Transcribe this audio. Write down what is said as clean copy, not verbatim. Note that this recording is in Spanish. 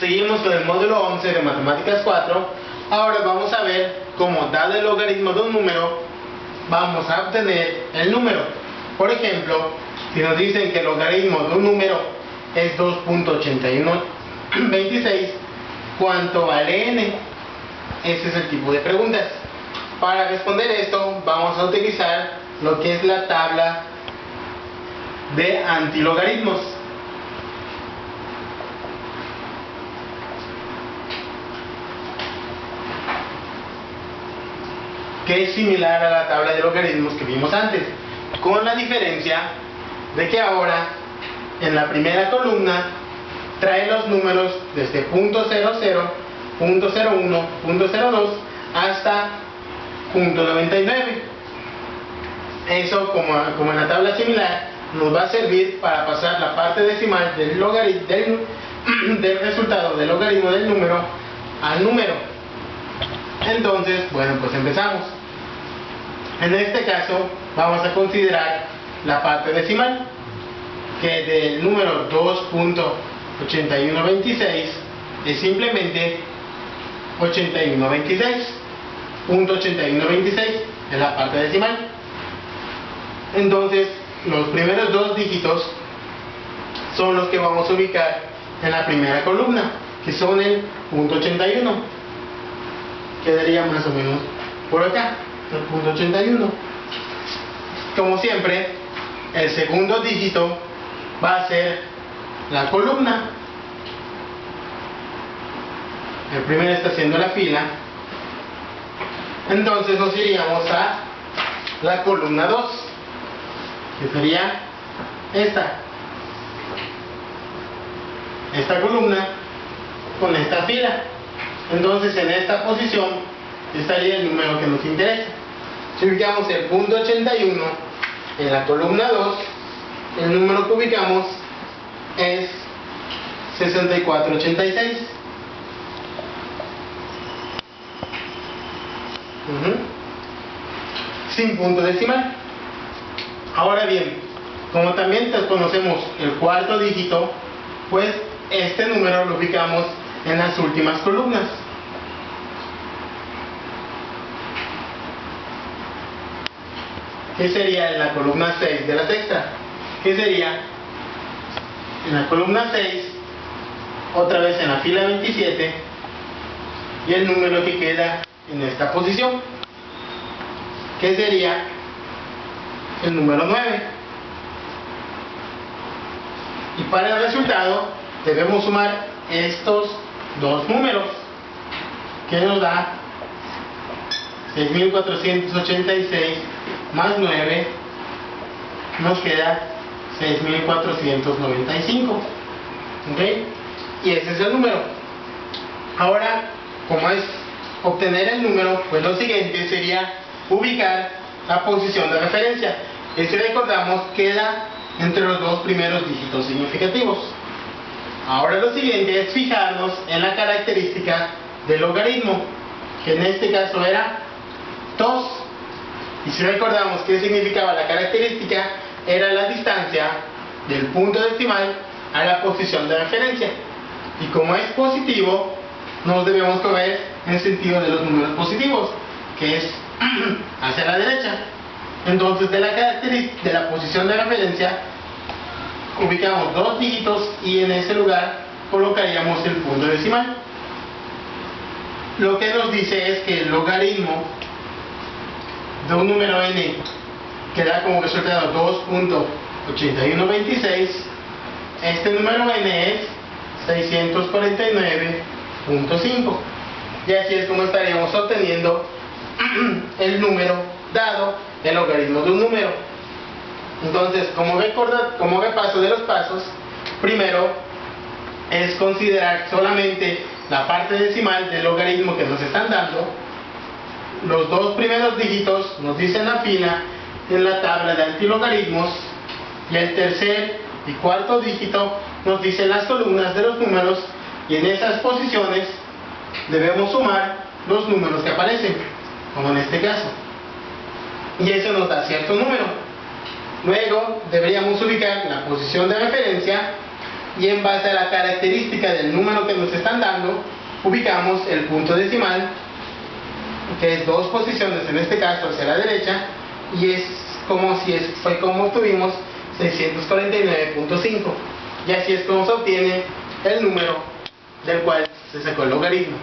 Seguimos con el módulo 11 de Matemáticas 4. Ahora vamos a ver cómo, dado el logaritmo de un número, vamos a obtener el número. Por ejemplo, si nos dicen que el logaritmo de un número es 2.8126, ¿cuánto vale n? Ese es el tipo de preguntas. Para responder esto, vamos a utilizar lo que es la tabla de antilogaritmos. Que es similar a la tabla de logaritmos que vimos antes, con la diferencia de que ahora en la primera columna trae los números desde .00, .01, .02 hasta .99. Eso, como en la tabla similar, nos va a servir para pasar la parte decimal del logaritmo del resultado del logaritmo del número al número. Entonces, bueno, pues empezamos. En este caso vamos a considerar la parte decimal, que del número 2.8126 es simplemente 8126. .8126 es la parte decimal. Entonces los primeros dos dígitos son los que vamos a ubicar en la primera columna, que son el .81. Quedaría más o menos por acá, el .81. Como siempre, el segundo dígito va a ser la columna. El primero está haciendo la fila. Entonces nos iríamos a la columna 2, que sería esta columna con esta fila. Entonces en esta posición estaría el número que nos interesa. Si ubicamos el .81 en la columna 2, el número que ubicamos es 6486. Sin punto decimal. Ahora bien, como también conocemos el cuarto dígito, pues este número lo ubicamos en las últimas columnas. ¿Qué sería en la columna 6 de la sexta? ¿Qué sería? En la columna 6, otra vez en la fila 27, y el número que queda en esta posición, que sería el número 9. Y para el resultado debemos sumar estos dos números, que nos da 6486 más 9, nos queda 6495. ¿Ok? Y ese es el número. Ahora, como es obtener el número, pues lo siguiente sería ubicar la posición de referencia. Si recordamos, queda entre los dos primeros dígitos significativos. Ahora lo siguiente es fijarnos en la característica del logaritmo, que en este caso era 2. Y si recordamos qué significaba la característica, era la distancia del punto decimal a la posición de referencia. Y como es positivo, nos debemos mover en sentido de los números positivos, que es hacia la derecha. Entonces de la posición de referencia ubicamos dos dígitos y en ese lugar colocaríamos el punto decimal. Lo que nos dice es que el logaritmo de un número n que da como resultado 2.8126, este número n es 649.5, y así es como estaríamos obteniendo el número dado el logaritmo de un número. Entonces, como repaso de los pasos, primero es considerar solamente la parte decimal del logaritmo que nos están dando. Los dos primeros dígitos nos dicen la fila en la tabla de antilogaritmos, y el tercer y cuarto dígito nos dicen las columnas de los números, y en esas posiciones debemos sumar los números que aparecen, como en este caso, y eso nos da cierto número. Luego deberíamos ubicar la posición de referencia y en base a la característica del número que nos están dando, ubicamos el punto decimal, que es 2 posiciones en este caso hacia la derecha, y fue como obtuvimos 649.5, y así es como se obtiene el número del cual se sacó el logaritmo.